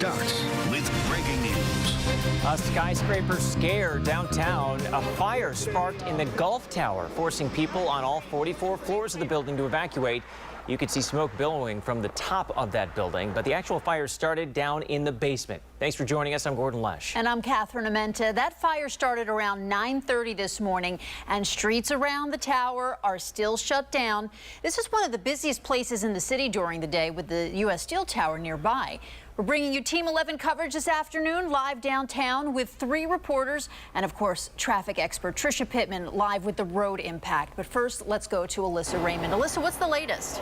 starts with breaking news. A skyscraper scare downtown. A fire sparked in the Gulf Tower, forcing people on all 44 floors of the building to evacuate. You could see smoke billowing from the top of that building, but the actual fire started down in the basement. Thanks for joining us. I'm Gordon Lesh. And I'm Catherine Amenta. That fire started around 9:30 this morning, and streets around the tower are still shut down. This is one of the busiest places in the city during the day, with the U.S. Steel Tower nearby. We're bringing you Team 11 coverage this afternoon, live downtown with 3 reporters and, of course, traffic expert Tricia Pittman live with the road impact. But first, let's go to Alyssa Raymond. Alyssa, what's the latest?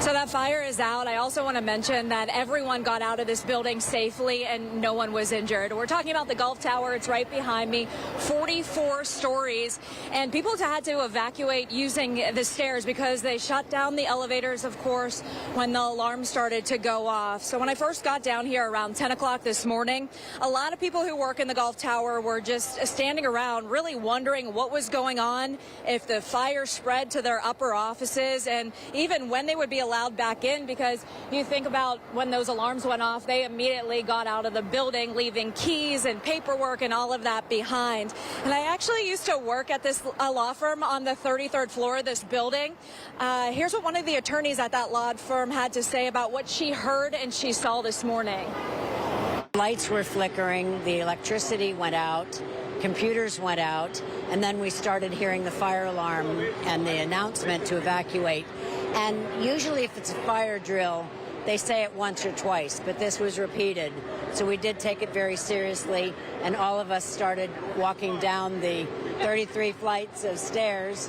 So that fire is out. I also want to mention that everyone got out of this building safely and no one was injured. We're talking about the Gulf Tower. It's right behind me, 44 stories. And people had to evacuate using the stairs because they shut down the elevators, of course, when the alarm started to go off. So when I first got down here around 10 o'clock this morning, a lot of people who work in the Gulf Tower were just standing around really wondering what was going on, if the fire spread to their upper offices, and even when they would be allowed back in, because you think about when those alarms went off, they immediately got out of the building, leaving keys and paperwork and all of that behind. And I actually used to work at this law firm on the 33rd floor of this building. Here's what one of the attorneys at that law firm had to say about what she heard and she saw this morning. Lights were flickering, the electricity went out, computers went out, and then we started hearing the fire alarm and the announcement to evacuate. And usually if it's a fire drill, they say it once or twice, but this was repeated. So we did take it very seriously, and all of us started walking down the 33 flights of stairs.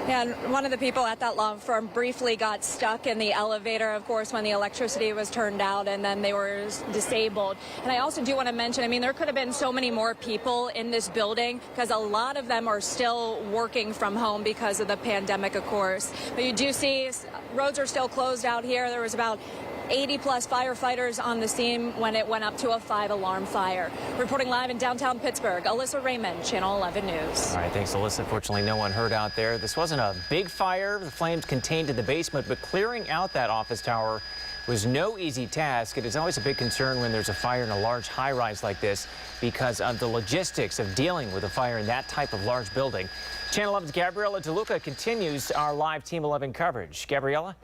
And one of the people at that law firm briefly got stuck in the elevator, of course, when the electricity was turned out, and then they were disabled. And I also do want to mention, I mean, there could have been so many more people in this building because a lot of them are still working from home because of the pandemic, of course. But you do see roads are still closed out here. There was about 80-plus firefighters on the scene when it went up to a 5-alarm fire. Reporting live in downtown Pittsburgh, Alyssa Raymond, Channel 11 News. All right, thanks, Alyssa. Fortunately, no one hurt out there. This wasn't a big fire. The flames contained in the basement, but clearing out that office tower was no easy task. It is always a big concern when there's a fire in a large high-rise like this because of the logistics of dealing with a fire in that type of large building. Channel 11's Gabriella DeLuca continues our live Team 11 coverage. Gabriella?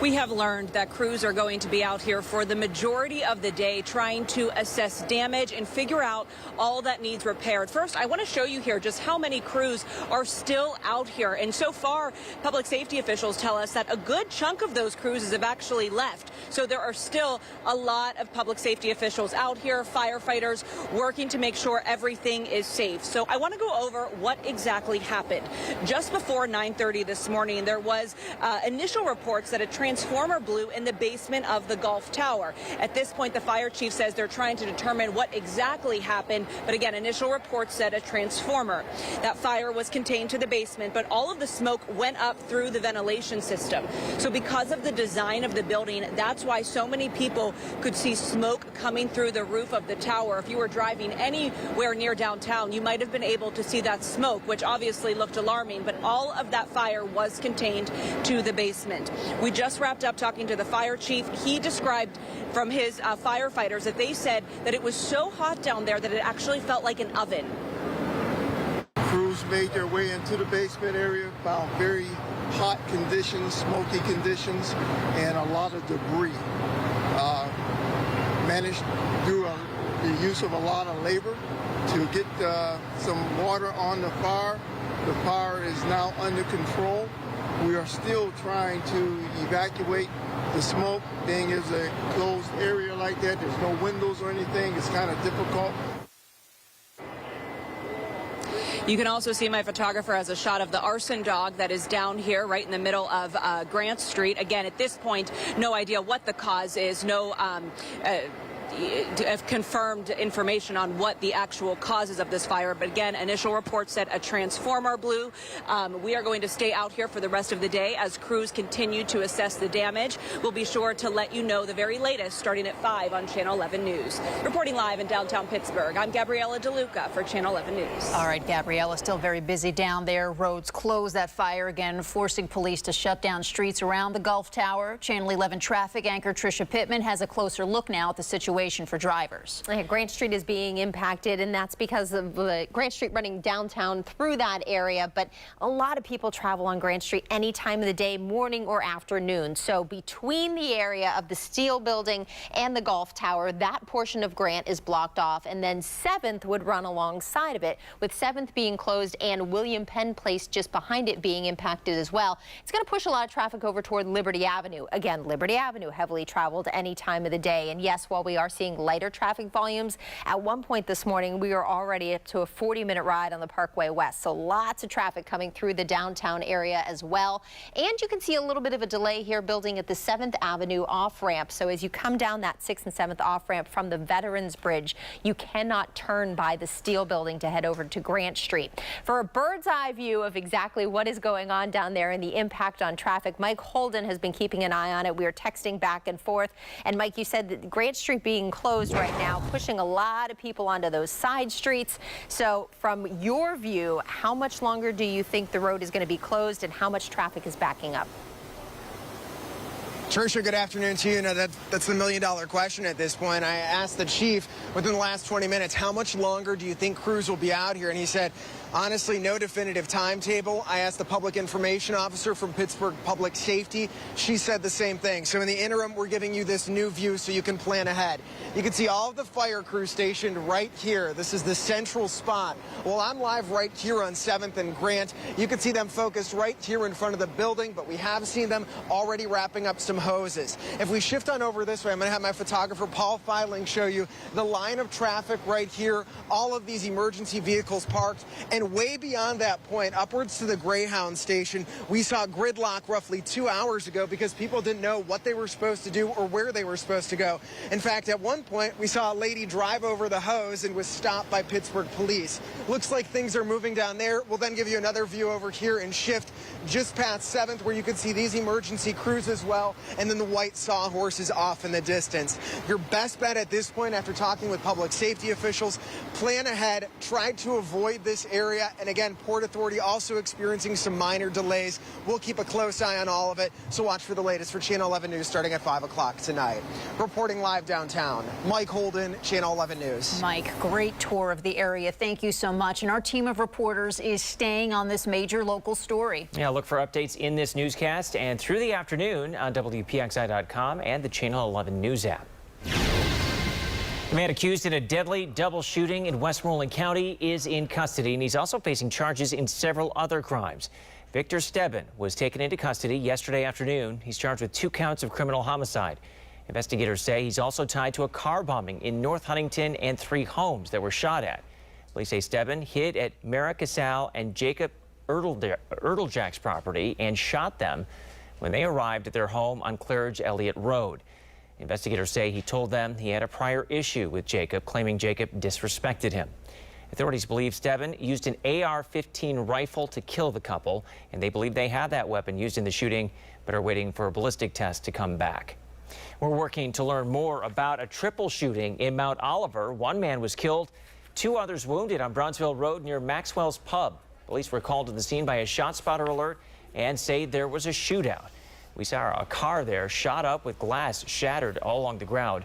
We have learned that crews are going to be out here for the majority of the day trying to assess damage and figure out all that needs repaired. First, I want to show you here just how many crews are still out here. And so far, public safety officials tell us that a good chunk of those crews have actually left. So there are still a lot of public safety officials out here, firefighters working to make sure everything is safe. So I want to go over what exactly happened. Just before 9:30 this morning, there was initial reports that a transformer blew in the basement of the Gulf Tower. At this point, the fire chief says they're trying to determine what exactly happened. But again, initial reports said a transformer. That fire was contained to the basement, but all of the smoke went up through the ventilation system. So because of the design of the building, that's why so many people could see smoke coming through the roof of the tower. If you were driving anywhere near downtown, you might have been able to see that smoke, which obviously looked alarming. But all of that fire was contained to the basement. We just wrapped up talking to the fire chief. He described from his firefighters that they said that it was so hot down there that it actually felt like an oven. Crews made their way into the basement area, found very hot conditions, smoky conditions, and a lot of debris. Managed through the use of a lot of labor to get some water on the fire. The fire is now under control. We are still trying to evacuate the smoke. Being as a closed area like that, there's no windows or anything. It's kind of difficult. You can also see my photographer has a shot of the arson dog that is down here right in the middle of Grant Street. Again, at this point, no idea what the cause is. No have confirmed information on what the actual causes of this fire. But again, initial reports said a transformer blew. We are going to stay out here for the rest of the day as crews continue to assess the damage. We'll be sure to let you know the very latest starting at 5 on Channel 11 News. Reporting live in downtown Pittsburgh, I'm Gabriella DeLuca for Channel 11 News. All right, Gabriella, still very busy down there. Roads closed. That fire again forcing police to shut down streets around the Gulf Tower. Channel 11 traffic anchor Tricia Pittman has a closer look now at the situation for drivers. Grant Street is being impacted, and that's because of Grant Street running downtown through that area. But a lot of people travel on Grant Street any time of the day, morning or afternoon. So between the area of the Steel Building and the Gulf Tower, that portion of Grant is blocked off, and then 7th would run alongside of it, with 7th being closed and William Penn Place just behind it being impacted as well. It's going to push a lot of traffic over toward Liberty Avenue. Again, Liberty Avenue heavily traveled any time of the day. And yes, while we are seeing lighter traffic volumes, at one point this morning we were already up to a 40-minute ride on the Parkway West. So lots of traffic coming through the downtown area as well. And you can see a little bit of a delay here building at the 7th Avenue off-ramp. So as you come down that 6th and 7th off-ramp from the Veterans Bridge, you cannot turn by the Steel Building to head over to Grant Street. For a bird's eye view of exactly what is going on down there and the impact on traffic, Mike Holden has been keeping an eye on it. We are texting back and forth. And Mike, you said that Grant Street being closed right now, pushing a lot of people onto those side streets. So from your view, how much longer do you think the road is going to be closed and how much traffic is backing up? Tricia, good afternoon to you. Now, that's the million-dollar question at this point. I asked the chief within the last 20 minutes, how much longer do you think crews will be out here? And he said, honestly, no definitive timetable. I asked the public information officer from Pittsburgh Public Safety. She said the same thing. So in the interim, we're giving you this new view so you can plan ahead. You can see all of the fire crews stationed right here. This is the central spot. Well, I'm live right here on 7th and Grant. You can see them focused right here in front of the building, but we have seen them already wrapping up some hoses. If we shift on over this way, I'm going to have my photographer Paul Filing show you the line of traffic right here, all of these emergency vehicles parked, and way beyond that point, upwards to the Greyhound station, we saw gridlock roughly 2 hours ago because people didn't know what they were supposed to do or where they were supposed to go. In fact, at one point, we saw a lady drive over the hose and was stopped by Pittsburgh police. Looks like things are moving down there. We'll then give you another view over here and shift just past 7th, where you can see these emergency crews as well, and then the white sawhorses off in the distance. Your best bet at this point, after talking with public safety officials, plan ahead, try to avoid this area. And again, Port Authority also experiencing some minor delays. We'll keep a close eye on all of it, so watch for the latest for Channel 11 News starting at 5 o'clock tonight. Reporting live downtown, Mike Holden, Channel 11 News. Mike, great tour of the area. Thank you so much. And our team of reporters is staying on this major local story. Yeah, look for updates in this newscast and through the afternoon on WPXI.com and the Channel 11 News app. The man accused in a deadly double shooting in Westmoreland County is in custody, and he's also facing charges in several other crimes. Victor Stebbin was taken into custody yesterday afternoon. He's charged with 2 counts of criminal homicide. Investigators say he's also tied to a car bombing in North Huntington and 3 homes that were shot at. Police say Stebbin hid at Mara Casal and Jacob Erdeljack's property and shot them when they arrived at their home on Claridge Elliott Road. Investigators say he told them he had a prior issue with Jacob, claiming Jacob disrespected him. Authorities believe Stebbin used an AR-15 rifle to kill the couple, and they believe they have that weapon used in the shooting, but are waiting for a ballistic test to come back. We're working to learn more about a triple shooting in Mount Oliver. 1 man was killed, 2 others wounded on Brownsville Road near Maxwell's Pub. Police were called to the scene by a shot spotter alert and say there was a shootout. We saw a car there shot up with glass shattered all along the ground.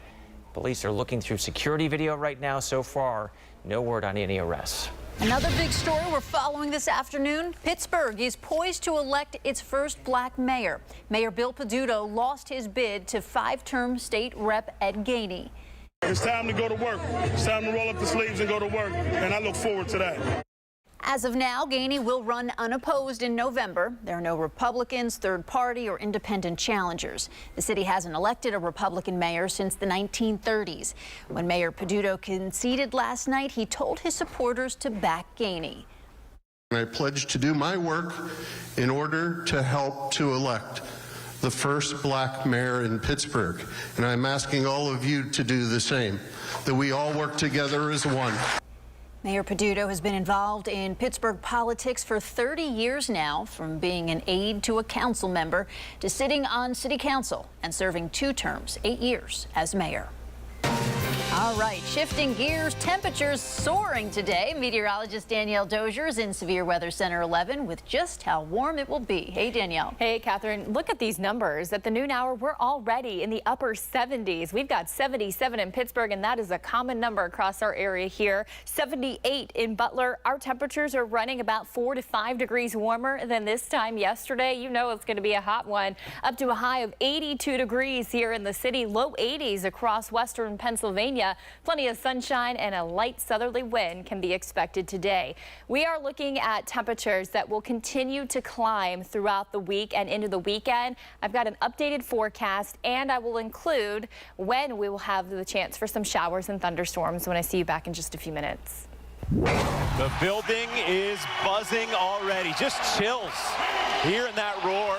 Police are looking through security video right now. So far, no word on any arrests. Another big story we're following this afternoon. Pittsburgh is poised to elect its first black mayor. Mayor Bill Peduto lost his bid to 5-term state rep Ed Gainey. It's time to go to work. It's time to roll up the sleeves and go to work, and I look forward to that. As of now, Gainey will run unopposed in November. There are no Republicans, third party, or independent challengers. The city hasn't elected a Republican mayor since the 1930s. When Mayor Peduto conceded last night, he told his supporters to back Gainey. I pledge to do my work in order to help to elect the first black mayor in Pittsburgh. And I'm asking all of you to do the same, that we all work together as one. Mayor Peduto has been involved in Pittsburgh politics for 30 years now, from being an aide to a council member to sitting on city council and serving 2 terms, 8 years as mayor. All right, shifting gears, temperatures soaring today. Meteorologist Danielle Dozier is in Severe Weather Center 11 with just how warm it will be. Hey, Danielle. Hey, Catherine, look at these numbers. At the noon hour, we're already in the upper 70s. We've got 77 in Pittsburgh, and that is a common number across our area here. 78 in Butler. Our temperatures are running about 4 to 5 degrees warmer than this time yesterday. You know it's going to be a hot one. Up to a high of 82 degrees here in the city. Low 80s across western Pennsylvania. Plenty of sunshine and a light southerly wind can be expected today. We are looking at temperatures that will continue to climb throughout the week and into the weekend. I've got an updated forecast, and I will include when we will have the chance for some showers and thunderstorms when I see you back in just a few minutes. The building is buzzing already. Just chills here in that roar.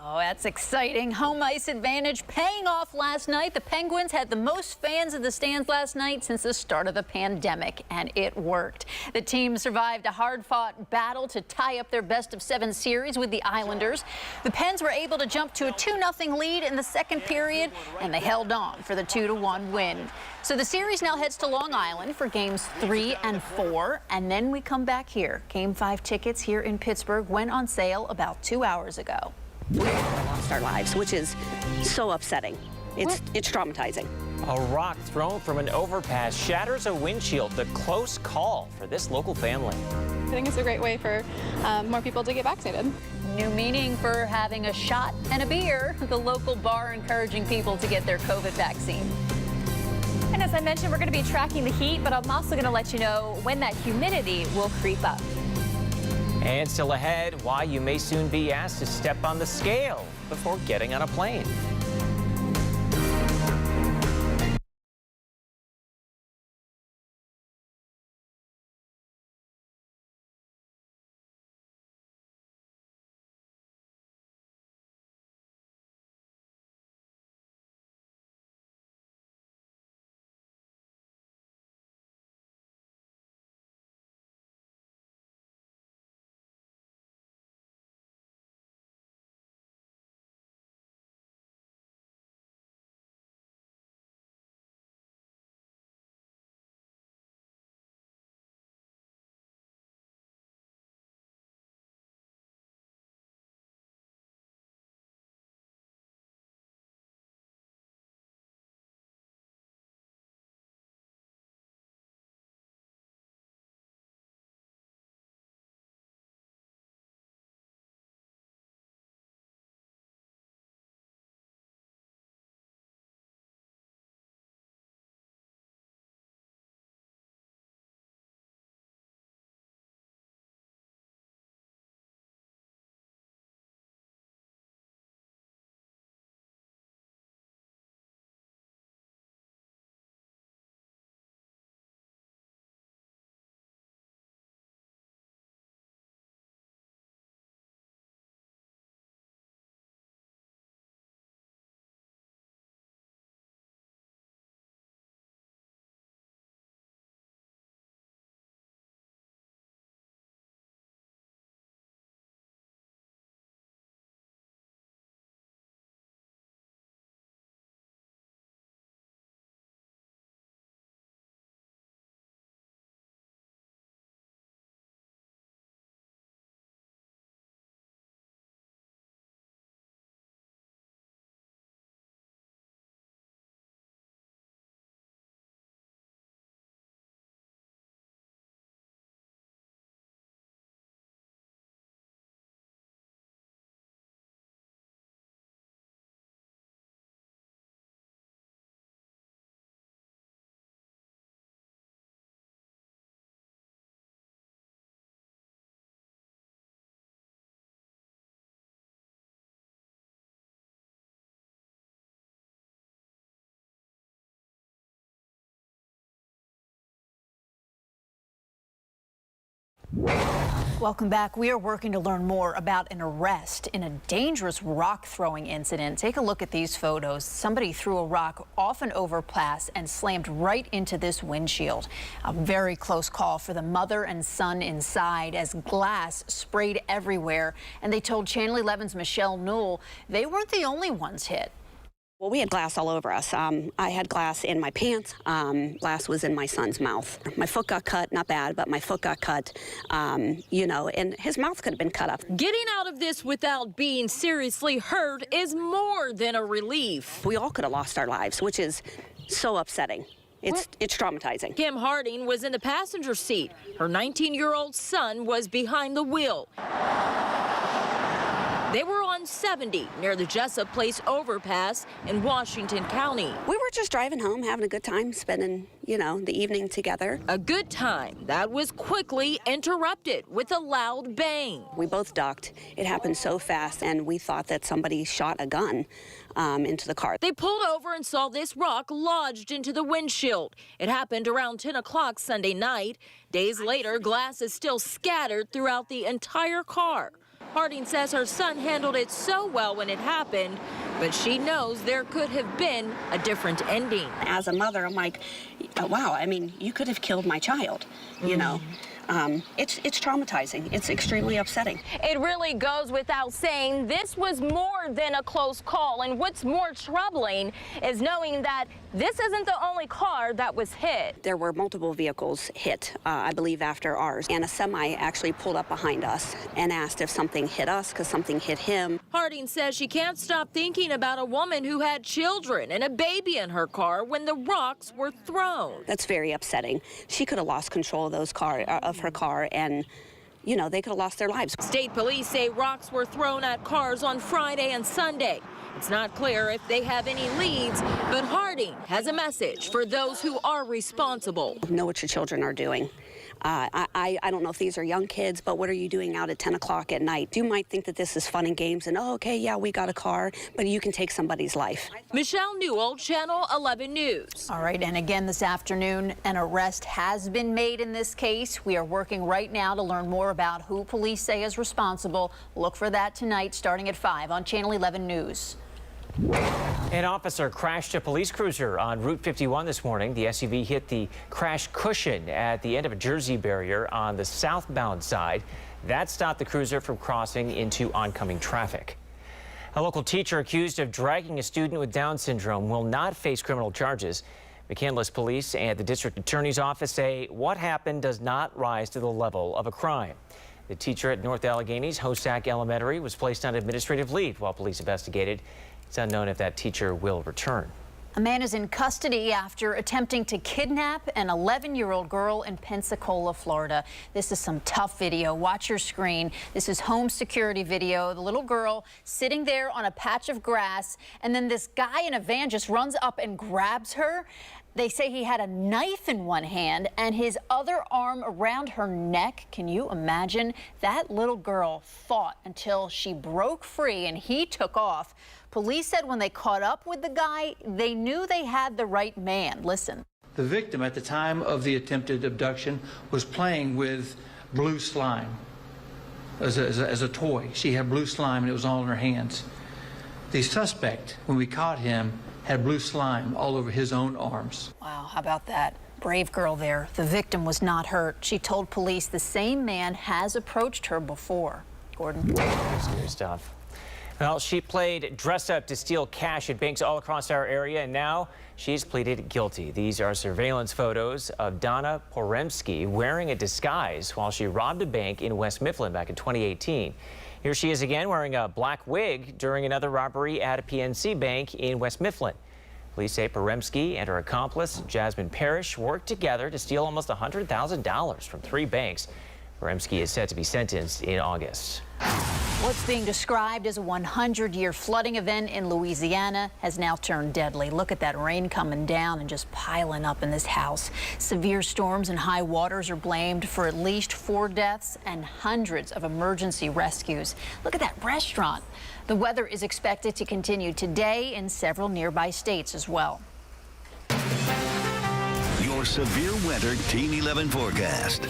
Oh, that's exciting. Home ice advantage paying off last night. The Penguins had the most fans in the stands last night since the start of the pandemic, and it worked. The team survived a hard-fought battle to tie up their best-of-7 series with the Islanders. The Pens were able to jump to a 2-0 lead in the second period, and they held on for the 2-1 win. So the series now heads to Long Island for games 3 and 4, and then we come back here. Game 5 tickets here in Pittsburgh went on sale about 2 hours ago. We lost our lives, which is so upsetting. It's traumatizing. A rock thrown from an overpass shatters a windshield. A close call for this local family. I think it's a great way for more people to get vaccinated. New meaning for having a shot and a beer. The local bar encouraging people to get their COVID vaccine. And as I mentioned, we're going to be tracking the heat, but I'm also going to let you know when that humidity will creep up. And still ahead, why you may soon be asked to step on the scale before getting on a plane. Welcome back. We are working to learn more about an arrest in a dangerous rock throwing incident. Take a look at these photos. Somebody threw a rock off an overpass and slammed right into this windshield. A very close call for the mother and son inside as glass sprayed everywhere. And they told Channel 11's Michelle Newell they weren't the only ones hit. Well, we had glass all over us. I had glass in my pants. Glass was in my son's mouth. My foot got cut, not bad, but my foot got cut, you know, and his mouth could have been cut up. Getting out of this without being seriously hurt is more than a relief. We all could have lost our lives, which is so upsetting. It's traumatizing. Kim Harding was in the passenger seat. Her 19-year-old son was behind the wheel. They were on 70 near the Jessup Place overpass in Washington County. We were just driving home, having a good time, spending, you know, the evening together. A good time that was quickly interrupted with a loud bang. We both ducked. It happened so fast, and we thought that somebody shot a gun into the car. They pulled over and saw this rock lodged into the windshield. It happened around 10 o'clock Sunday night. Days later, glass is still scattered throughout the entire car. Harding says her son handled it so well when it happened, but she knows there could have been a different ending. As a mother, I'm like, wow, I mean, you could have killed my child, you know. It's traumatizing. It's extremely upsetting. It really goes without saying this was more than a close call. And what's more troubling is knowing that this isn't the only car that was hit. There were multiple vehicles hit, I believe, after ours. And a semi actually pulled up behind us and asked if something hit us because something hit him. Harding says she can't stop thinking about a woman who had children and a baby in her car when the rocks were thrown. That's very upsetting. She could have lost control of her car, and you know, they could have lost their lives. State police say rocks were thrown at cars on Friday and Sunday. It's not clear if they have any leads, but Harding has a message for those who are responsible. Know what your children are doing. I don't know if these are young kids, but what are you doing out at 10 o'clock at night? You might think that this is fun and games and, oh, okay, yeah, we got a car, but you can take somebody's life. Michelle Newell, Channel 11 News. All right, and again this afternoon, an arrest has been made in this case. We are working right now to learn more about who police say is responsible. Look for that tonight starting at 5 on Channel 11 News. An officer crashed a police cruiser on Route 51 this morning. The SUV hit the crash cushion at the end of a Jersey barrier on the southbound side. That stopped the cruiser from crossing into oncoming traffic. A local teacher accused of dragging a student with Down syndrome will not face criminal charges. McCandless Police and the district attorney's office say what happened does not rise to the level of a crime. The teacher at North Allegheny's Hosack Elementary was placed on administrative leave while police investigated. It's unknown if that teacher will return. A man is in custody after attempting to kidnap an 11-year-old girl in Pensacola, Florida. This is some tough video. Watch your screen. This is home security video. The little girl sitting there on a patch of grass, and then this guy in a van just runs up and grabs her. They say he had a knife in one hand and his other arm around her neck. Can you imagine? That little girl fought until she broke free and he took off. Police said when they caught up with the guy, they knew they had the right man. Listen. The victim at the time of the attempted abduction was playing with blue slime as a toy. She had blue slime and it was all in her hands. The suspect, when we caught him, had blue slime all over his own arms. Wow, how about that? Brave girl there. The victim was not hurt. She told police the same man has approached her before. Gordon. Scary stuff. Well, she played dress up to steal cash at banks all across our area, and now she's pleaded guilty. These are surveillance photos of Donna Poremski wearing a disguise while she robbed a bank in West Mifflin back in 2018. Here she is again wearing a black wig during another robbery at a PNC bank in West Mifflin. Police say Poremski and her accomplice, Jasmine Parrish, worked together to steal almost $100,000 from 3 banks. Poremski is set to be sentenced in August. What's being described as a 100-year flooding event in Louisiana has now turned deadly. Look at that rain coming down and just piling up in this house. Severe storms and high waters are blamed for at least 4 deaths and hundreds of emergency rescues. Look at that restaurant. The weather is expected to continue today in several nearby states as well. Your severe weather Team 11 forecast.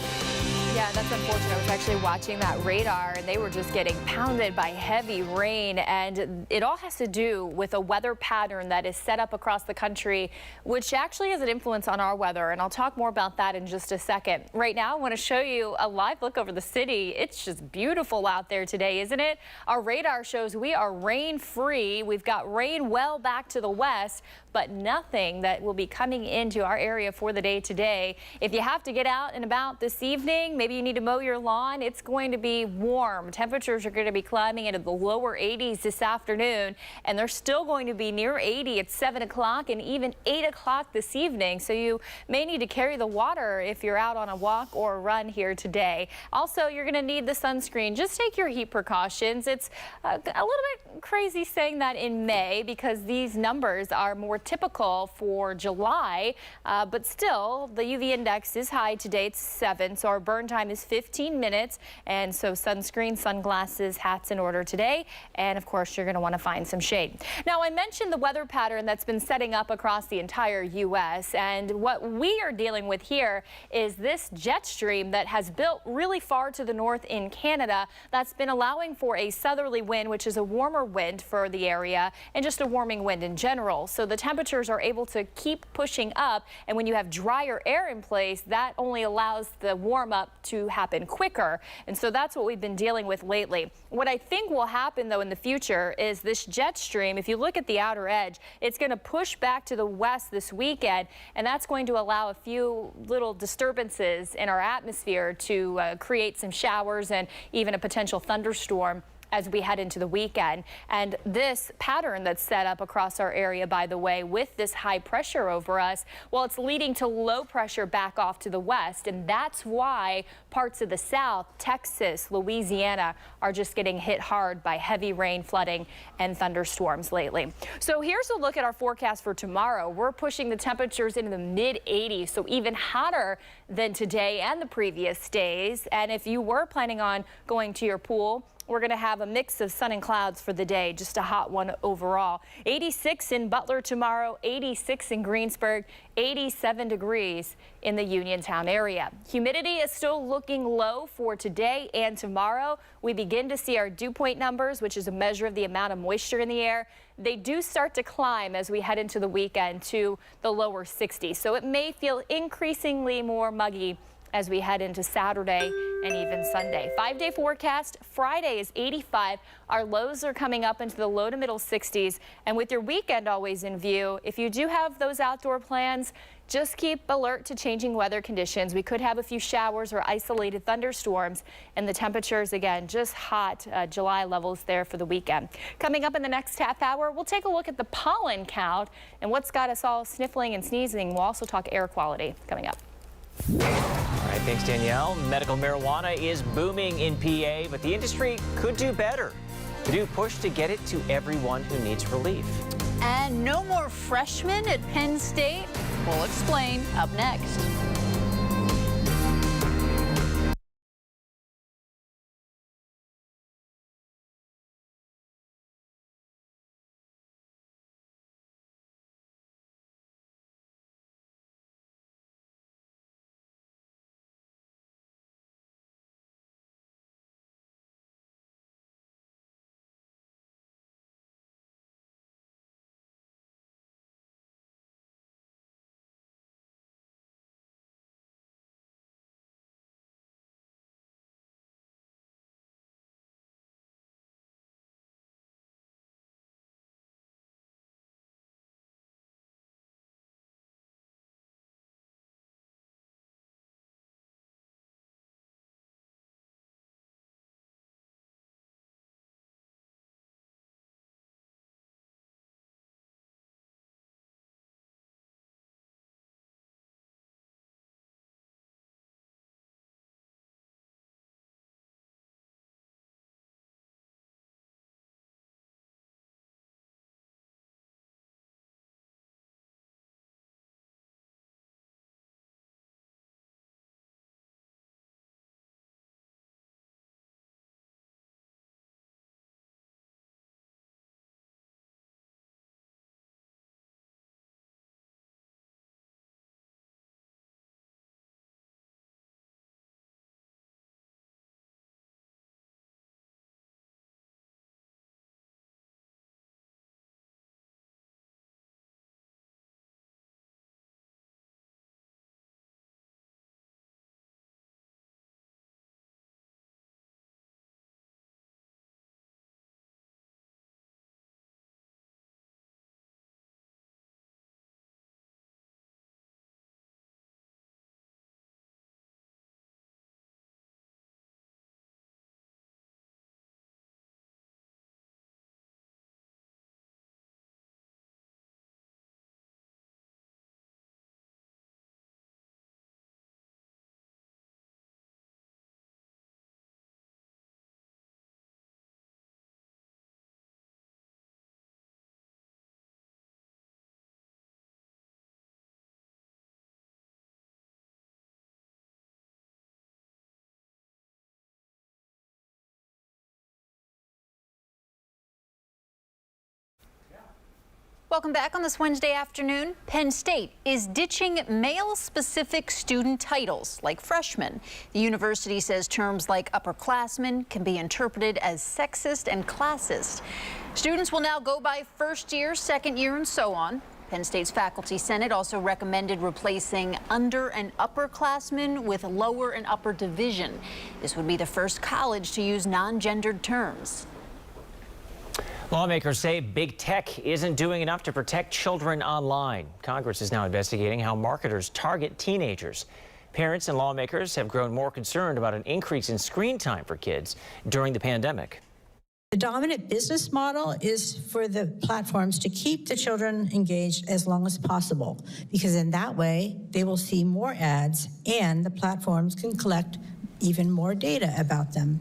Yeah, that's unfortunate. I was actually watching that radar, and they were just getting pounded by heavy rain, and it all has to do with a weather pattern that is set up across the country, which actually has an influence on our weather, and I'll talk more about that in just a second. Right now, I want to show you a live look over the city. It's just beautiful out there today, isn't it? Our radar shows we are rain-free. We've got rain well back to the west, but nothing that will be coming into our area for the day today. If you have to get out and about this evening, maybe you need to mow your lawn, it's going to be warm. Temperatures are going to be climbing into the lower 80s this afternoon, and they're still going to be near 80 at 7 o'clock and even 8 o'clock this evening. So you may need to carry the water if you're out on a walk or a run here today. Also, you're going to need the sunscreen. Just take your heat precautions. It's a little bit crazy saying that in May because these numbers are more typical for July, but still the UV index is high today. It's 7, so our burn time is 15 minutes, and so sunscreen, sunglasses, hats in order today, and of course you're going to want to find some shade. Now, I mentioned the weather pattern that's been setting up across the entire U.S., and what we are dealing with here is this jet stream that has built really far to the north in Canada that's been allowing for a southerly wind, which is a warmer wind for the area and just a warming wind in general. So the temperatures are able to keep pushing up, and when you have drier air in place, that only allows the warm up to happen quicker, and so that's what we've been dealing with lately. What I think will happen though in the future is this jet stream, if you look at the outer edge, it's going to push back to the west this weekend, and that's going to allow a few little disturbances in our atmosphere to create some showers and even a potential thunderstorm as we head into the weekend. And this pattern that's set up across our area, by the way, with this high pressure over us, well, it's leading to low pressure back off to the west. And that's why parts of the south, Texas, Louisiana, are just getting hit hard by heavy rain, flooding, and thunderstorms lately. So here's a look at our forecast for tomorrow. We're pushing the temperatures into the mid 80s, so even hotter than today and the previous days. And if you were planning on going to your pool, we're going to have a mix of sun and clouds for the day, just a hot one overall. 86 in Butler tomorrow, 86 in Greensburg, 87 degrees in the Uniontown area. Humidity is still looking low for today and tomorrow. We begin to see our dew point numbers, which is a measure of the amount of moisture in the air. They do start to climb as we head into the weekend to the lower 60s. So it may feel increasingly more muggy as we head into Saturday and even Sunday. 5-day forecast. Friday is 85. Our lows are coming up into the low to middle 60s. And with your weekend always in view, if you do have those outdoor plans, just keep alert to changing weather conditions. We could have a few showers or isolated thunderstorms, and the temperatures, again, just hot July levels there for the weekend. Coming up in the next half hour, we'll take a look at the pollen count and what's got us all sniffling and sneezing. We'll also talk air quality coming up. All right, thanks, Danielle. Medical marijuana is booming in PA, but the industry could do better. The new push to get it to everyone who needs relief. And no more freshmen at Penn State. We'll explain up next. Welcome back on this Wednesday afternoon. Penn State is ditching male-specific student titles like freshman. The university says terms like upperclassmen can be interpreted as sexist and classist. Students will now go by first year, second year, and so on. Penn State's Faculty Senate also recommended replacing under and upperclassmen with lower and upper division. This would be the first college to use non-gendered terms. Lawmakers say big tech isn't doing enough to protect children online. Congress is now investigating how marketers target teenagers. Parents and lawmakers have grown more concerned about an increase in screen time for kids during the pandemic. The dominant business model is for the platforms to keep the children engaged as long as possible, because in that way they will see more ads and the platforms can collect even more data about them.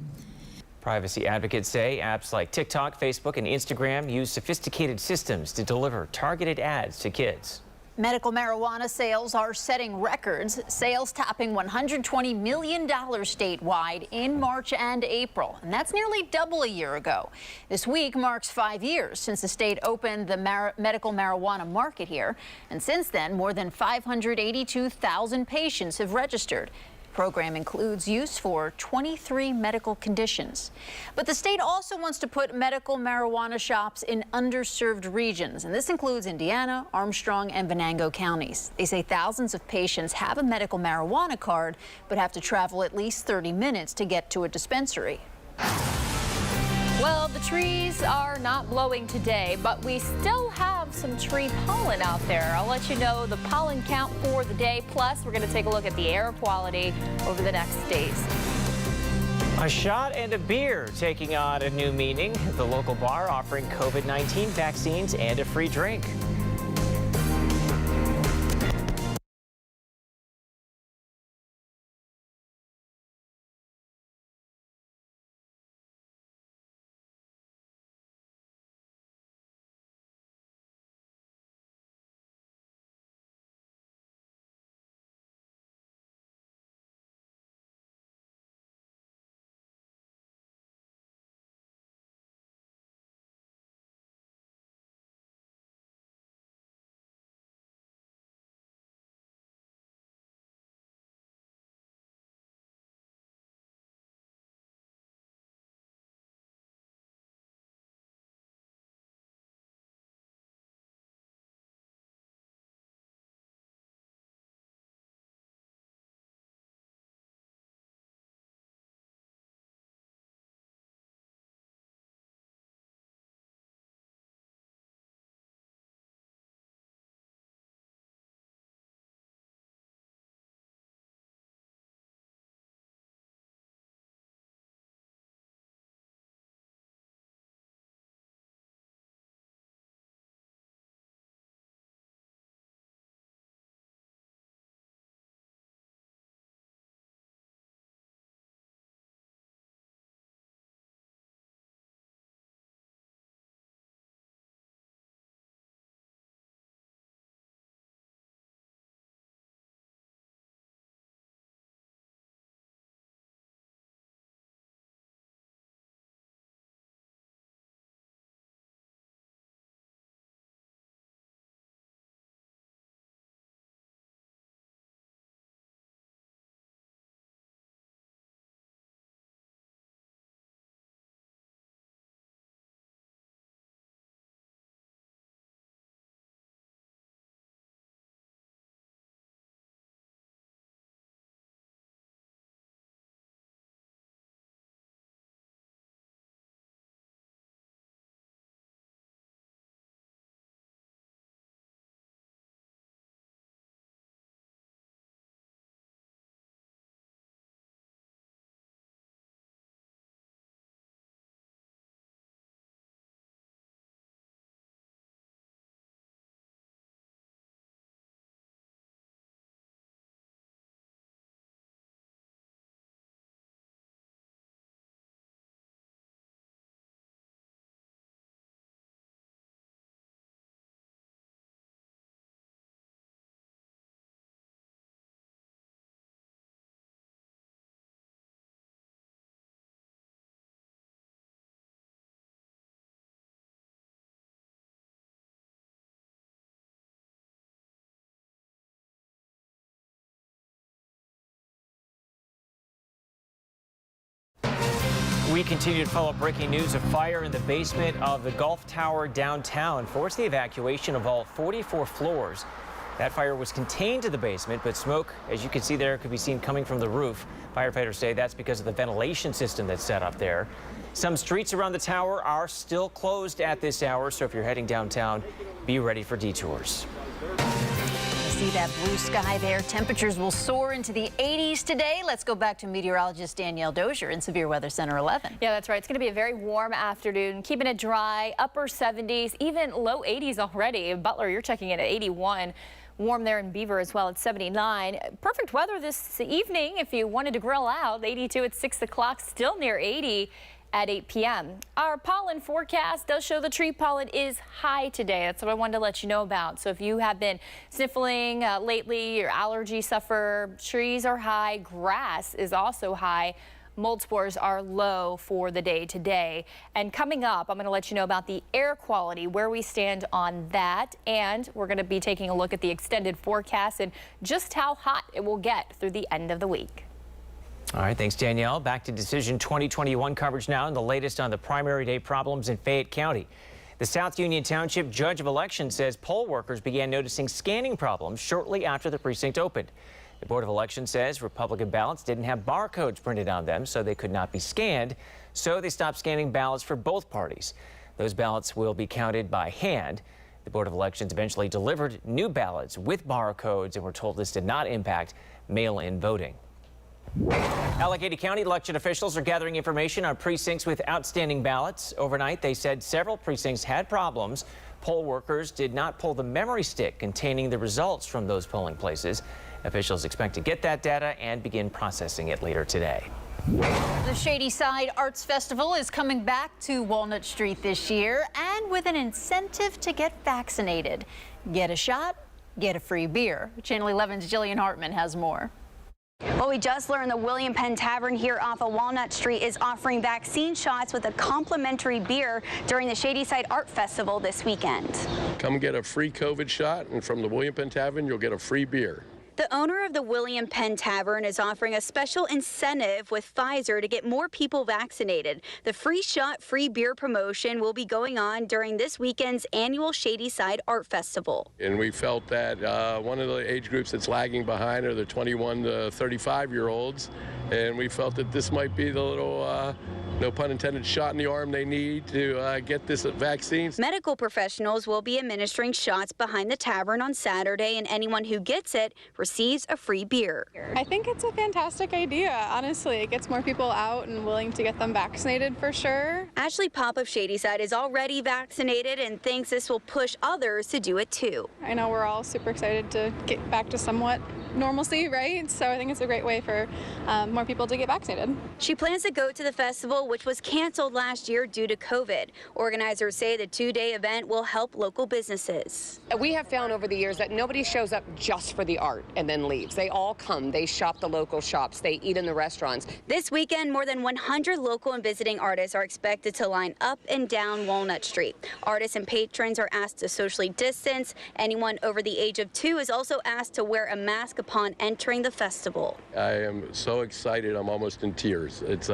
Privacy advocates say apps like TikTok, Facebook, and Instagram use sophisticated systems to deliver targeted ads to kids. Medical marijuana sales are setting records, sales topping $120 million statewide in March and April, and that's nearly double a year ago. This week marks 5 years since the state opened the medical marijuana market here, and since then, more than 582,000 patients have registered. The program includes use for 23 medical conditions. But the state also wants to put medical marijuana shops in underserved regions, and this includes Indiana, Armstrong, and Venango counties. They say thousands of patients have a medical marijuana card, but have to travel at least 30 minutes to get to a dispensary. Well, the trees are not blowing today, but we still have some tree pollen out there. I'll let you know the pollen count for the day. Plus, we're going to take a look at the air quality over the next days. A shot and a beer taking on a new meaning. The local bar offering COVID-19 vaccines and a free drink. We continue to follow breaking news of fire in the basement of the Gulf Tower downtown forced the evacuation of all 44 floors. That fire was contained to the basement, but smoke, as you can see there, could be seen coming from the roof. Firefighters say that's because of the ventilation system that's set up there. Some streets around the tower are still closed at this hour, so if you're heading downtown, be ready for detours. See that blue sky there. Temperatures will soar into the 80s today. Let's go back to meteorologist Danielle Dozier in Severe Weather Center 11. Yeah, that's right. It's going to be a very warm afternoon, keeping it dry, upper 70s, even low 80s already. Butler, you're checking in at 81. Warm there in Beaver as well at 79. Perfect weather this evening if you wanted to grill out. 82 at 6 o'clock, still near 80 at 8 p.m. Our pollen forecast does show the tree pollen is high today. That's what I wanted to let you know about. So if you have been sniffling lately, your allergy suffer, trees are high, grass is also high. Mold spores are low for the day today. And coming up, I'm going to let you know about the air quality, where we stand on that. And we're going to be taking a look at the extended forecast and just how hot it will get through the end of the week. All right, thanks, Danielle. Back to Decision 2021 coverage now, and the latest on the primary day problems in Fayette County. The South Union Township Judge of Elections says poll workers began noticing scanning problems shortly after the precinct opened. The Board of Elections says Republican ballots didn't have barcodes printed on them, so they could not be scanned, so they stopped scanning ballots for both parties. Those ballots will be counted by hand. The Board of Elections eventually delivered new ballots with barcodes, and we're told this did not impact mail-in voting. Allegheny County election officials are gathering information on precincts with outstanding ballots. Overnight, they said several precincts had problems. Poll workers did not pull the memory stick containing the results from those polling places. Officials expect to get that data and begin processing it later today. The Shady Side Arts Festival is coming back to Walnut Street this year, and with an incentive to get vaccinated. Get a shot, get a free beer. Channel 11's Jillian Hartman has more. Well, we just learned the William Penn Tavern here off of Walnut Street is offering vaccine shots with a complimentary beer during the Shady Side Art Festival this weekend. Come get a free COVID shot, and from the William Penn Tavern, you'll get a free beer. The owner of the William Penn Tavern is offering a special incentive with Pfizer to get more people vaccinated. The free shot, free beer promotion will be going on during this weekend's annual Shady Side Art Festival. And we felt that one of the age groups that's lagging behind are the 21 to 35-year-olds. And we felt that this might be the little, no pun intended, shot in the arm they need to get this vaccine. Medical professionals will be administering shots behind the tavern on Saturday, and anyone who gets it receives a free beer. I think it's a fantastic idea, honestly. It gets more people out and willing to get them vaccinated for sure. Ashley Pop of Shady Side is already vaccinated and thinks this will push others to do it too. I know we're all super excited to get back to somewhat normalcy, right? So I think it's a great way for more people to get vaccinated. She plans to go to the festival, which was canceled last year due to COVID. Organizers say the two-day event will help local businesses. We have found over the years that nobody shows up just for the art and then leaves. They all come, they shop the local shops, they eat in the restaurants. This weekend, more than 100 local and visiting artists are expected to line up and down Walnut Street. Artists and patrons are asked to socially distance. Anyone over the age of 2 is also asked to wear a mask upon entering the festival. I am so excited, I'm almost in tears. It's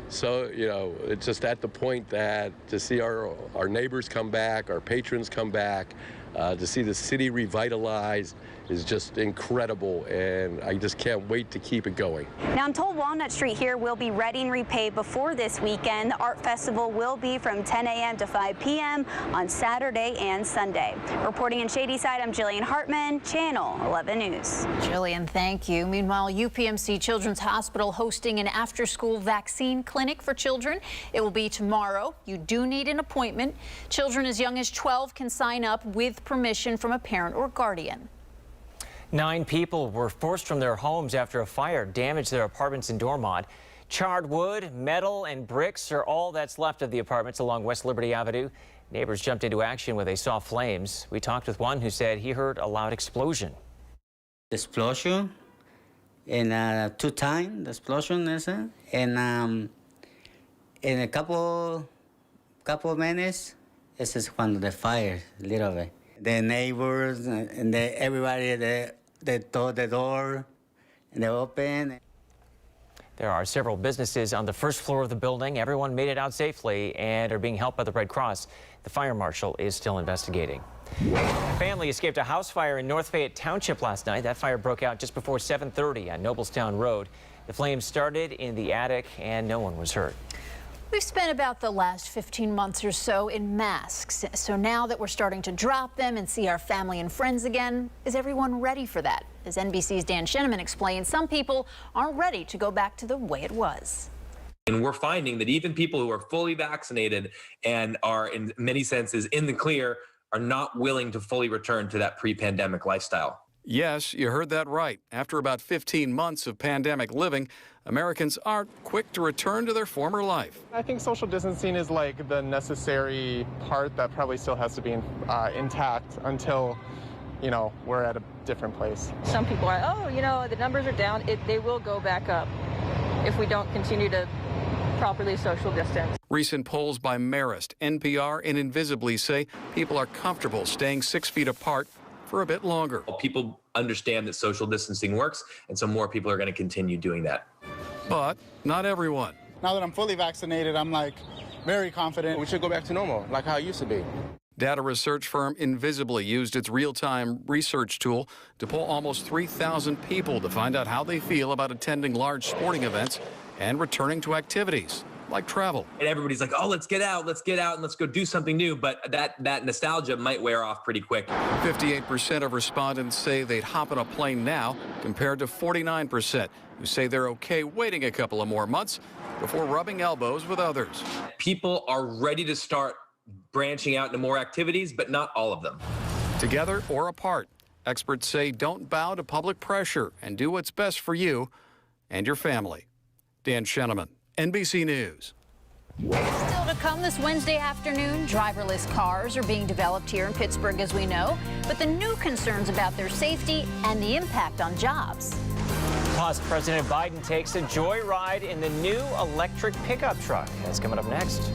so, it's just at the point that to see our neighbors come back, our patrons come back, to see the city revitalized is just incredible, and I just can't wait to keep it going. Now, I'm told Walnut Street here will be ready and repaved before this weekend. The art festival will be from 10 a.m. to 5 p.m. on Saturday and Sunday. Reporting in Shady Side, I'm Jillian Hartman, Channel 11 News. Jillian, thank you. Meanwhile, UPMC Children's Hospital hosting an after-school vaccine clinic for children. It will be tomorrow. You do need an appointment. Children as young as 12 can sign up with permission from a parent or guardian. 9 people were forced from their homes after a fire damaged their apartments in Dormont. Charred wood, metal, and bricks are all that's left of the apartments along West Liberty Avenue. Neighbors jumped into action when they saw flames. We talked with one who said he heard a loud explosion. Explosion, and 2 times the explosion, and in a couple minutes, this is when the fire, a little bit. The neighbors and everybody, they told the door and they opened. There are several businesses on the first floor of the building. Everyone made it out safely and are being helped by the Red Cross. The fire marshal is still investigating. A family escaped a house fire in North Fayette Township last night. That fire broke out just before 7:30 on Noblestown Road. The flames started in the attic and no one was hurt. We've spent about the last 15 months or so in masks. So now that we're starting to drop them and see our family and friends again, is everyone ready for that? As NBC's Dan Scheneman explains, some people aren't ready to go back to the way it was. And we're finding that even people who are fully vaccinated and are in many senses in the clear are not willing to fully return to that pre-pandemic lifestyle. Yes, you heard that right. After about 15 months of pandemic living, Americans aren't quick to return to their former life. I think social distancing is like the necessary part that probably still has to be intact until, you know, we're at a different place. Some people are, oh, you know, the numbers are down. They will go back up if we don't continue to properly social distance. Recent polls by Marist, NPR, and Invisibly say people are comfortable staying 6 feet apart for a bit longer. People understand that social distancing works, and so more people are going to continue doing that. But not everyone. Now that I'm fully vaccinated, I'm like very confident. We should go back to normal, like how it used to be. Data research firm Invisibly used its real-time research tool to poll almost 3,000 people to find out how they feel about attending large sporting events and returning to activities like travel. And everybody's like, oh, let's get out, and let's go do something new. But that nostalgia might wear off pretty quick. 58% of respondents say they'd hop on a plane now, compared to 49% who say they're okay waiting a couple of more months before rubbing elbows with others. People are ready to start branching out into more activities, but not all of them. Together or apart, experts say don't bow to public pressure and do what's best for you and your family. Dan Scheneman, NBC News. Still to come this Wednesday afternoon, driverless cars are being developed here in Pittsburgh, as we know, but the new concerns about their safety and the impact on jobs. Plus, President Biden takes a joyride in the new electric pickup truck. That's coming up next.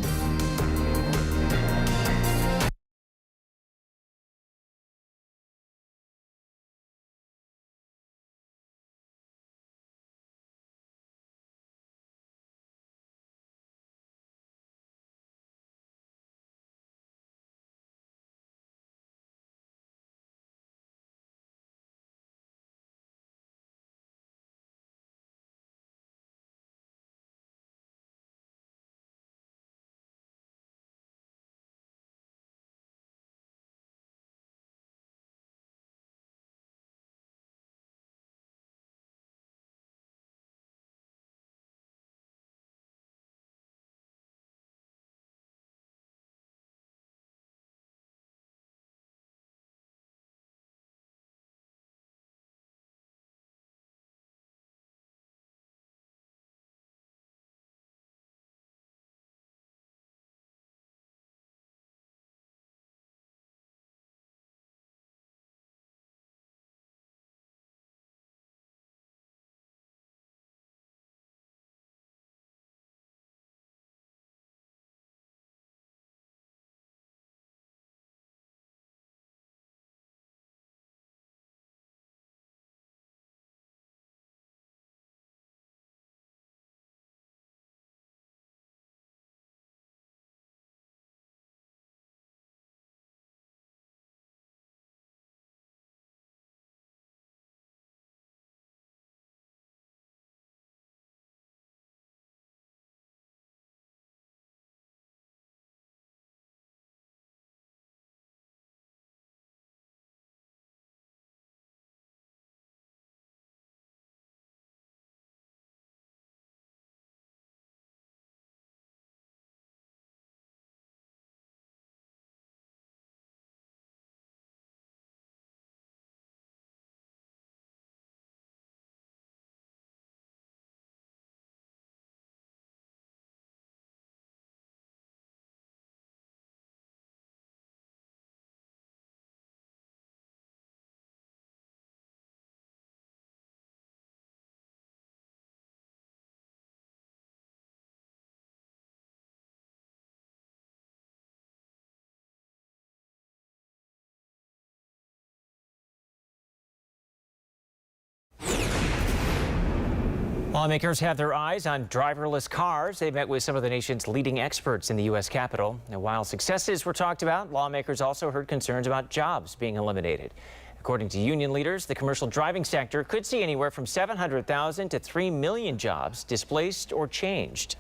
Lawmakers have their eyes on driverless cars. They met with some of the nation's leading experts in the U.S. Capitol. Now, while successes were talked about, lawmakers also heard concerns about jobs being eliminated. According to union leaders, the commercial driving sector could see anywhere from 700,000 to 3 million jobs displaced or changed.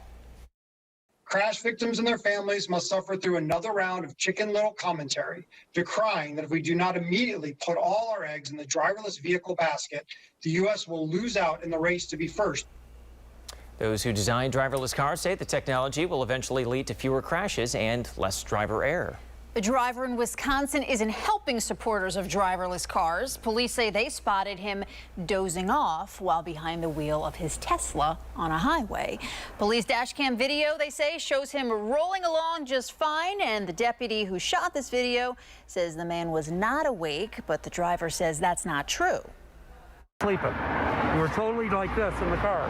Crash victims and their families must suffer through another round of Chicken Little commentary, decrying that if we do not immediately put all our eggs in the driverless vehicle basket, the U.S. will lose out in the race to be first. Those who design driverless cars say the technology will eventually lead to fewer crashes and less driver error. A driver in Wisconsin isn't helping supporters of driverless cars. Police say they spotted him dozing off while behind the wheel of his Tesla on a highway. Police dashcam video, they say, shows him rolling along just fine, and the deputy who shot this video says the man was not awake, but the driver says that's not true. Sleeping. We were totally like this in the car.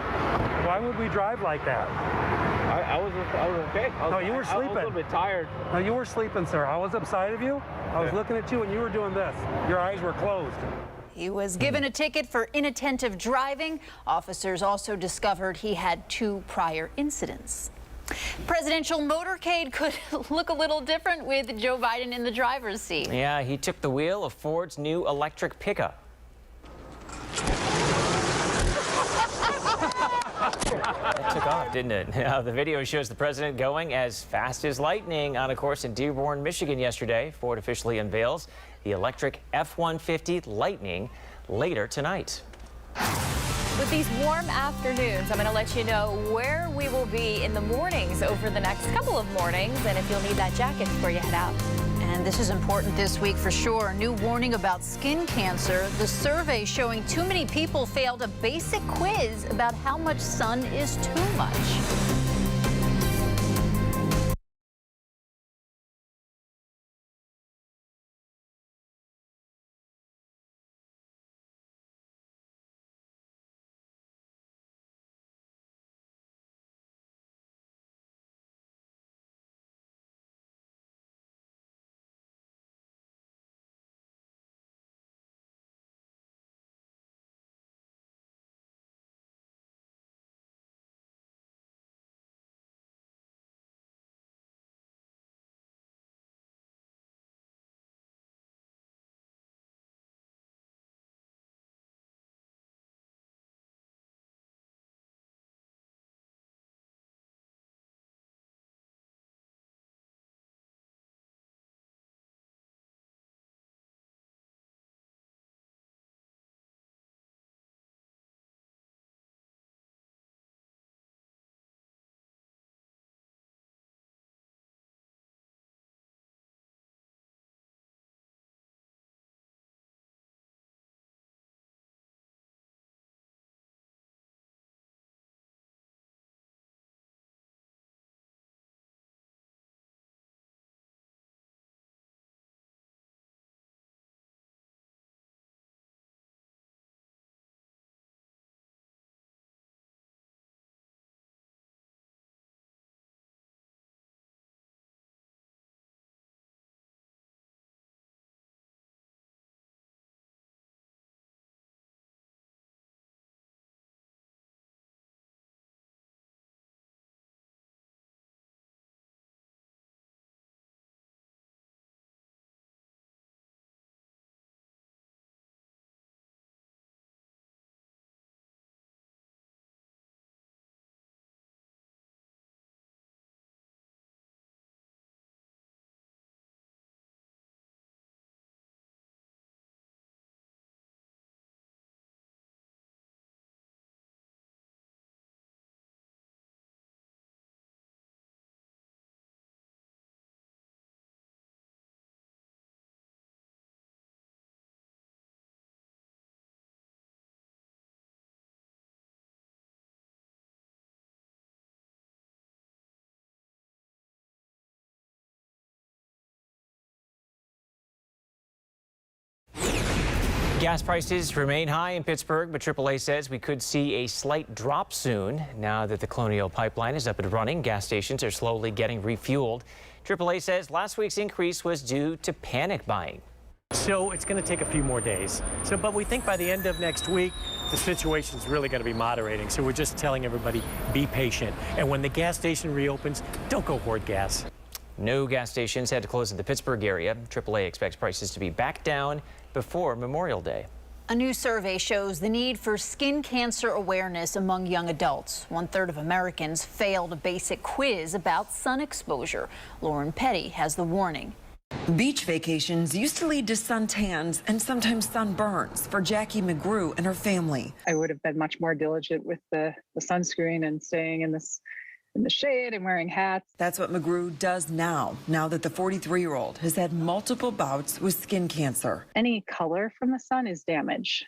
Why would we drive like that? I was okay. No, you were sleeping. I was a little bit tired. No, you were sleeping, sir. I was upside of you. I was looking at you and you were doing this. Your eyes were closed. He was given a ticket for inattentive driving. Officers also discovered he had 2 prior incidents. Presidential motorcade could look a little different with Joe Biden in the driver's seat. Yeah, he took the wheel of Ford's new electric pickup. That took off, didn't it? The video shows the president going as fast as lightning on a course in Dearborn, Michigan yesterday. Ford officially unveils the electric F-150 Lightning later tonight. With these warm afternoons, I'm going to let you know where we will be in the mornings over the next couple of mornings, and if you'll need that jacket before you head out. And this is important this week for sure. A new warning about skin cancer. The survey showing too many people failed a basic quiz about how much sun is too much. Gas prices remain high in Pittsburgh, but AAA says we could see a slight drop soon. Now that the Colonial Pipeline is up and running, gas stations are slowly getting refueled. AAA says last week's increase was due to panic buying. So it's going to take a few more days. But we think by the end of next week, the situation's really going to be moderating. So we're just telling everybody, be patient. And when the gas station reopens, don't go hoard gas. No gas stations had to close in the Pittsburgh area. AAA expects prices to be back down before Memorial Day. A new survey shows the need for skin cancer awareness among young adults. 1/3 of Americans failed a basic quiz about sun exposure. Lauren Petty has the warning. Beach vacations used to lead to suntans and sometimes sunburns for Jackie McGrew and her family. I would have been much more diligent with the sunscreen and staying in the shade and wearing hats. That's what McGrew does now that the 43-year-old has had multiple bouts with skin cancer. Any color from the sun is damage.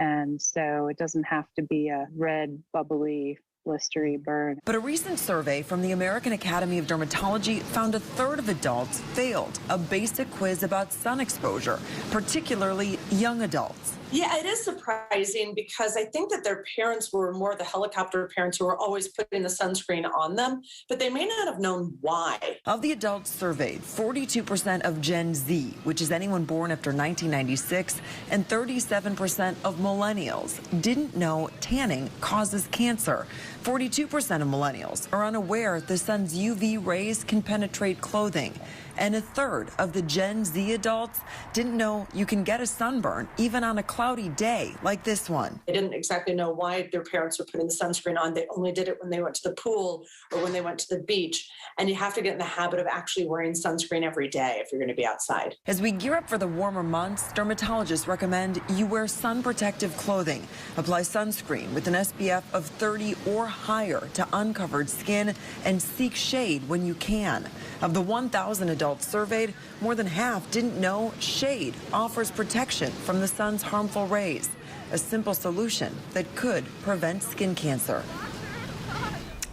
And so it doesn't have to be a red, bubbly, blistery burn. But a recent survey from the American Academy of Dermatology found 1/3 of adults failed a basic quiz about sun exposure, particularly young adults. Yeah, it is surprising because I think that their parents were more the helicopter parents who were always putting the sunscreen on them, but they may not have known why. Of the adults surveyed, 42% of Gen Z, which is anyone born after 1996, and 37% of millennials didn't know tanning causes cancer. 42% of millennials are unaware the sun's UV rays can penetrate clothing. And 1/3 of the Gen Z adults didn't know you can get a sunburn even on a cloudy day like this one. They didn't exactly know why their parents were putting the sunscreen on. They only did it when they went to the pool or when they went to the beach. And you have to get in the habit of actually wearing sunscreen every day if you're going to be outside. As we gear up for the warmer months, dermatologists recommend you wear sun protective clothing. Apply sunscreen with an SPF of 30 or higher to uncovered skin and seek shade when you can. Of the 1,000 adults surveyed, more than half didn't know shade offers protection from the sun's harmful rays, a simple solution that could prevent skin cancer.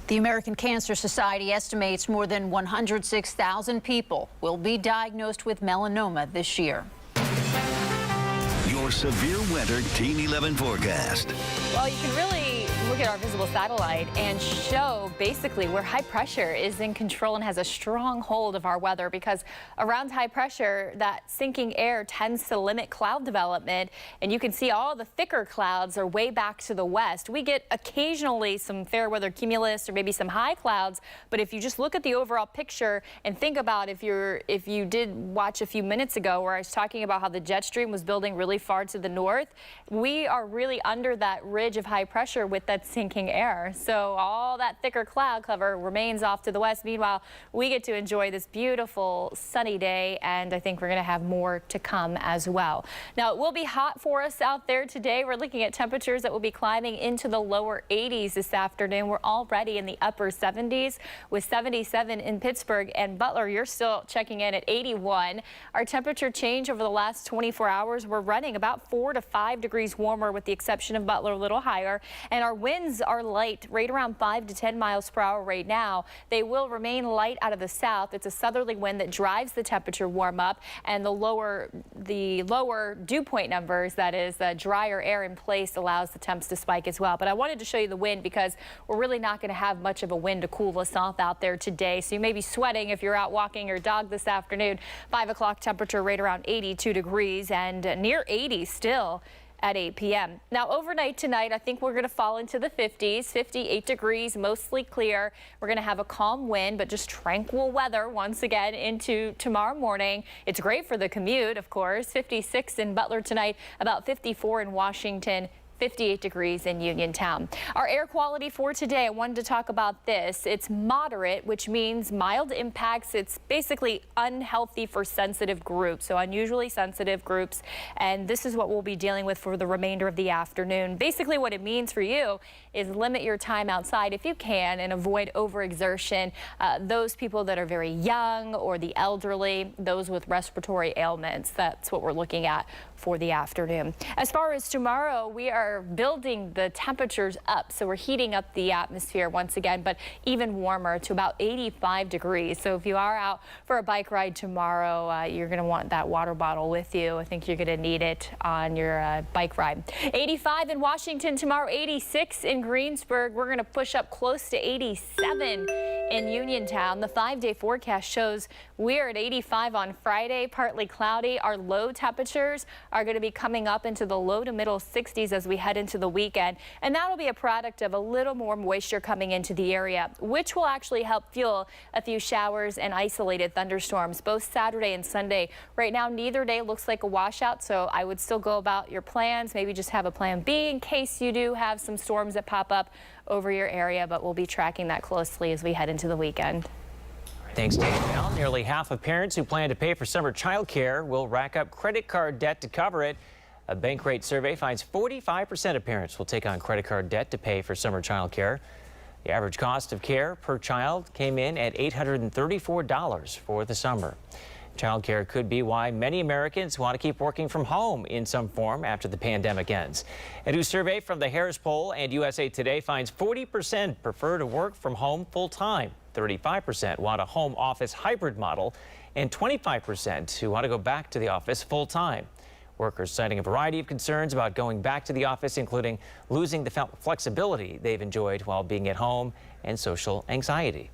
The American Cancer Society estimates more than 106,000 people will be diagnosed with melanoma this year. Your severe weather Team 11 forecast. Well, you can really look at our visible satellite and show basically where high pressure is in control and has a strong hold of our weather, because around high pressure, that sinking air tends to limit cloud development, and you can see all the thicker clouds are way back to the west. We get occasionally some fair weather cumulus or maybe some high clouds, but if you just look at the overall picture and think about if you did watch a few minutes ago where I was talking about how the jet stream was building really far to the north, we are really under that ridge of high pressure with that sinking air. So all that thicker cloud cover remains off to the west. Meanwhile, we get to enjoy this beautiful sunny day, and I think we're going to have more to come as well. Now, it will be hot for us out there today. We're looking at temperatures that will be climbing into the lower 80s this afternoon. We're already in the upper 70s with 77 in Pittsburgh, and Butler, you're still checking in at 81. Our temperature change over the last 24 hours, we're running about 4 to 5 degrees warmer with the exception of Butler, a little higher, and our winds are light, right around 5 to 10 miles per hour right now. They will remain light out of the south. It's a southerly wind that drives the temperature warm up, and the lower dew point numbers, that is the drier air in place, allows the temps to spike as well. But I wanted to show you the wind because we're really not going to have much of a wind to cool us off out there today. So you may be sweating if you're out walking your dog this afternoon. 5 o'clock temperature right around 82 degrees and near 80 still at 8 p.m. Now, overnight tonight, I think we're going to fall into the 50s, 58 degrees, mostly clear. We're going to have a calm wind, but just tranquil weather once again into tomorrow morning. It's great for the commute, of course. 56 in Butler tonight, about 54 in Washington. 58 degrees in Uniontown. Our air quality for today, I wanted to talk about this. It's moderate, which means mild impacts. It's basically unhealthy for sensitive groups, so unusually sensitive groups. And this is what we'll be dealing with for the remainder of the afternoon. Basically, what it means for you is limit your time outside if you can and avoid overexertion. Those people that are very young or the elderly, those with respiratory ailments, that's what we're looking at for the afternoon. As far as tomorrow, we are building the temperatures up, so we're heating up the atmosphere once again, but even warmer to about 85 degrees. So if you are out for a bike ride tomorrow, you're going to want that water bottle with you. I think you're going to need it on your bike ride. 85 in Washington tomorrow, 86 in Greensburg. We're going to push up close to 87 in Uniontown. The 5-day forecast shows we're at 85 on Friday, partly cloudy. Our low temperatures are going to be coming up into the low to middle 60s as we head into the weekend. And that'll be a product of a little more moisture coming into the area, which will actually help fuel a few showers and isolated thunderstorms both Saturday and Sunday. Right now, neither day looks like a washout, so I would still go about your plans. Maybe just have a plan B in case you do have some storms that pop up over your area, but we'll be tracking that closely as we head into the weekend. Thanks, Dave. Well, nearly half of parents who plan to pay for summer childcare will rack up credit card debt to cover it. A Bankrate survey finds 45% of parents will take on credit card debt to pay for summer childcare. The average cost of care per child came in at $834 for the summer. Childcare could be why many Americans want to keep working from home in some form after the pandemic ends. A new survey from the Harris Poll and USA Today finds 40% prefer to work from home full-time, 35% want a home office hybrid model, and 25% who want to go back to the office full-time. Workers citing a variety of concerns about going back to the office, including losing the flexibility they've enjoyed while being at home and social anxiety.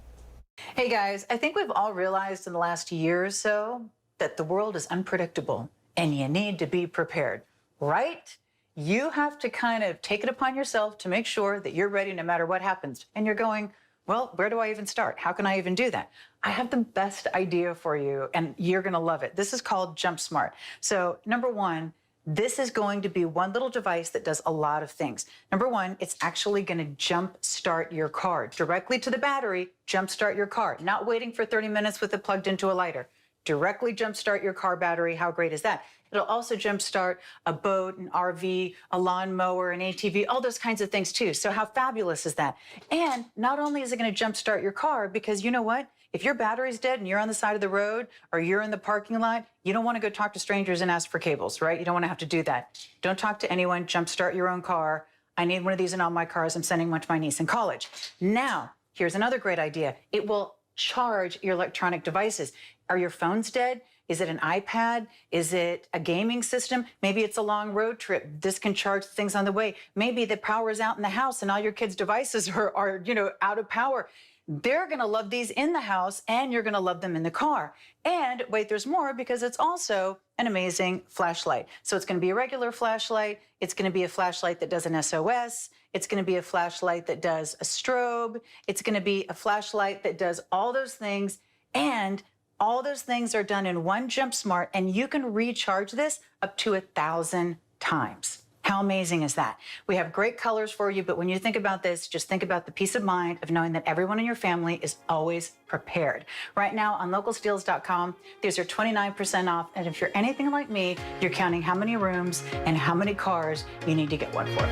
Hey guys, I think we've all realized in the last year or so that the world is unpredictable and you need to be prepared, right? You have to kind of take it upon yourself to make sure that you're ready no matter what happens. And you're going, well, where do I even start? How can I even do that? I have the best idea for you and you're going to love it. This is called Jump Smart. So number one, this is going to be one little device that does a lot of things. Number one, it's actually going to jump start your car directly to the battery, jump start your car, not waiting for 30 minutes with it plugged into a lighter. Directly jump start your car battery. How great is that? It'll also jump start a boat, an RV, a lawnmower, an ATV, all those kinds of things too. So how fabulous is that? And not only is it going to jump start your car, because you know what? If your battery's dead and you're on the side of the road or you're in the parking lot, you don't want to go talk to strangers and ask for cables, right? You don't want to have to do that. Don't talk to anyone. Jump start your own car. I need one of these in all my cars. I'm sending one to my niece in college. Now, here's another great idea. It will charge your electronic devices. Are your phones dead? Is it an iPad? Is it a gaming system? Maybe it's a long road trip. This can charge things on the way. Maybe the power is out in the house and all your kids' devices are out of power. They're going to love these in the house and you're going to love them in the car. And wait, there's more, because it's also an amazing flashlight. So it's going to be a regular flashlight. It's going to be a flashlight that does an SOS. It's going to be a flashlight that does a strobe. It's going to be a flashlight that does all those things. And all those things are done in one Jump Smart, and you can recharge this up to 1,000 times. How amazing is that? We have great colors for you, but when you think about this, just think about the peace of mind of knowing that everyone in your family is always prepared. Right now on localsteals.com, these are 29% off, and if you're anything like me, you're counting how many rooms and how many cars you need to get one for.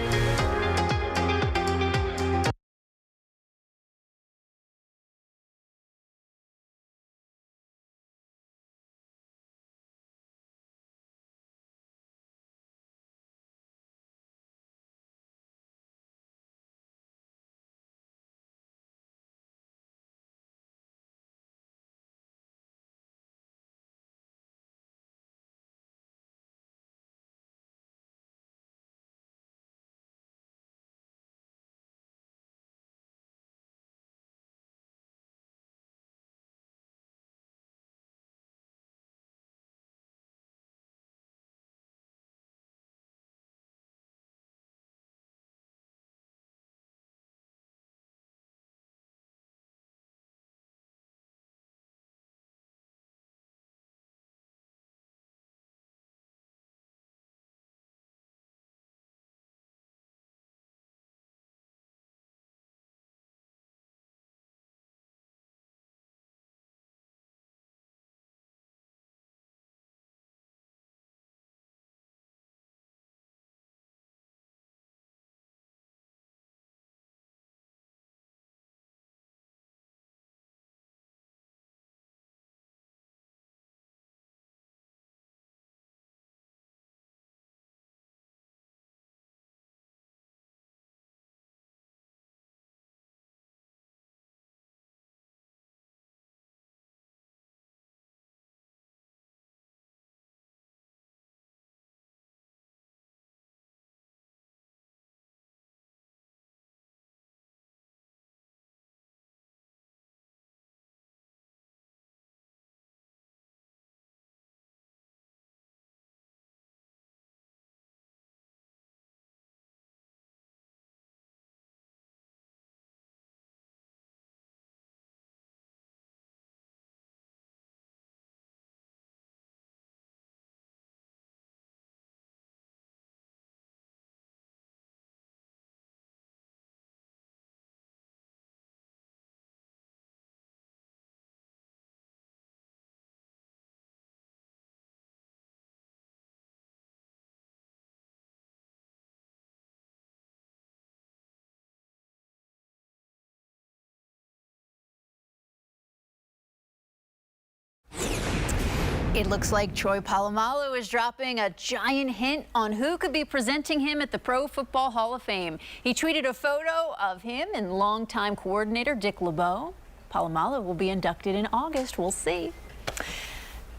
It looks like Troy Polamalu is dropping a giant hint on who could be presenting him at the Pro Football Hall of Fame. He tweeted a photo of him and longtime coordinator Dick LeBeau. Polamalu will be inducted in August. We'll see.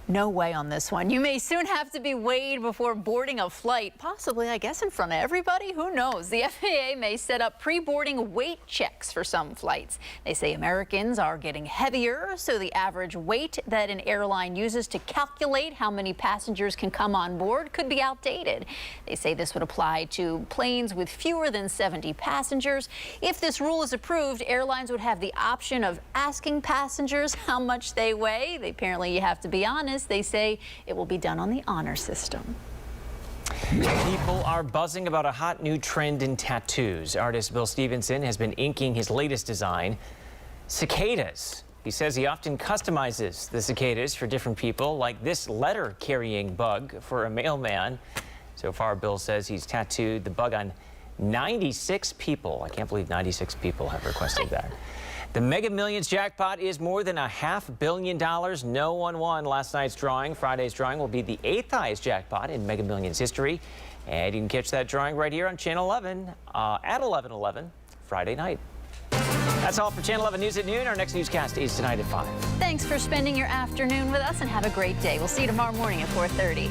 No way on this one. You may soon have to be weighed before boarding a flight, possibly, I guess, in front of everybody. Who knows? The FAA may set up pre-boarding weight checks for some flights. They say Americans are getting heavier, so the average weight that an airline uses to calculate how many passengers can come on board could be outdated. They say this would apply to planes with fewer than 70 passengers. If this rule is approved, airlines would have the option of asking passengers how much they weigh. Apparently, you have to be honest. They say it will be done on the honor system. People are buzzing about a hot new trend in tattoos. Artist Bill Stevenson has been inking his latest design, cicadas. He says he often customizes the cicadas for different people, like this letter-carrying bug for a mailman. So far, Bill says he's tattooed the bug on 96 people. I can't believe 96 people have requested that. The Mega Millions jackpot is more than $500 million. No one won last night's drawing. Friday's drawing will be the 8th highest jackpot in Mega Millions history. And you can catch that drawing right here on Channel 11 at 11:11 Friday night. That's all for Channel 11 News at noon. Our next newscast is tonight at 5. Thanks for spending your afternoon with us and have a great day. We'll see you tomorrow morning at 4:30.